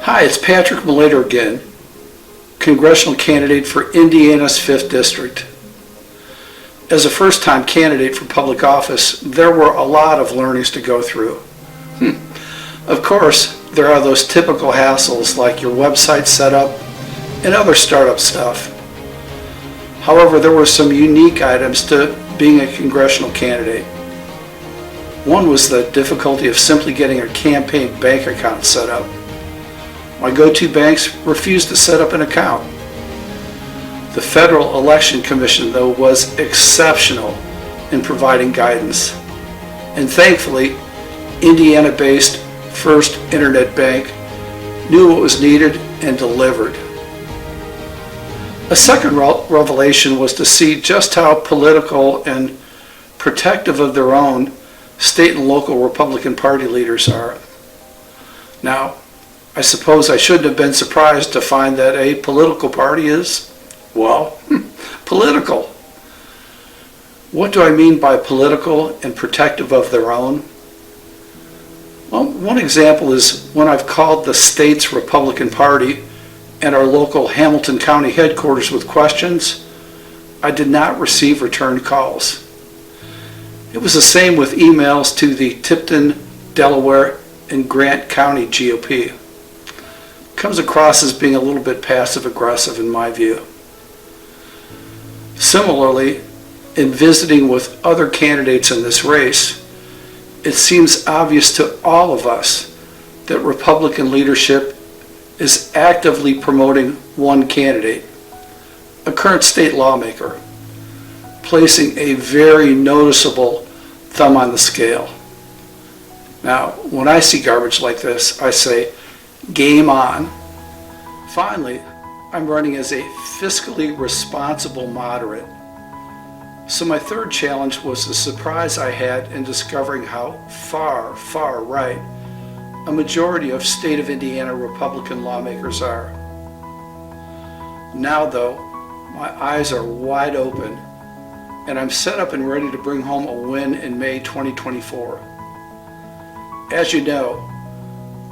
Hi, it's Patrick Malater again, congressional candidate for Indiana's 5th District. As a first-time candidate for public office, there were a lot of learnings to go through. Of course, there are those typical hassles like your website setup and other startup stuff. However, there were some unique items to being a congressional candidate. One was the difficulty of simply getting a campaign bank account set up. My go-to banks refused to set up an account. The Federal Election Commission, though, was exceptional in providing guidance. And thankfully, Indiana-based First Internet Bank knew what was needed and delivered. A second revelation was to see just how political and protective of their own state and local Republican Party leaders are. Now, I suppose I shouldn't have been surprised to find that a political party is, well, political. What do I mean by political and protective of their own? Well, one example is when I've called the state's Republican Party and our local Hamilton County headquarters with questions, I did not receive return calls. It was the same with emails to the Tipton, Delaware, and Grant County GOP. Comes across as being a little bit passive-aggressive in my view. Similarly, in visiting with other candidates in this race, it seems obvious to all of us that Republican leadership is actively promoting one candidate, a current state lawmaker, placing a very noticeable thumb on the scale. Now, when I see garbage like this, I say, game on. Finally, I'm running as a fiscally responsible moderate. So my third challenge was the surprise I had in discovering how far right a majority of state of Indiana Republican lawmakers are. Now though, my eyes are wide open and I'm set up and ready to bring home a win in May 2024. As you know,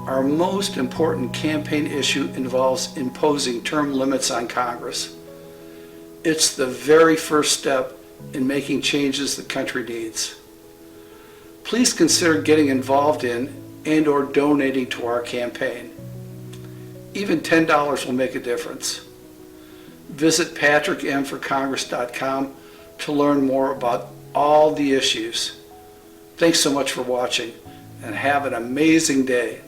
our most important campaign issue involves imposing term limits on Congress. It's the very first step in making changes the country needs. Please consider getting involved in and/or donating to our campaign. Even $10 will make a difference. Visit patrickmforcongress.com to learn more about all the issues. Thanks so much for watching and have an amazing day.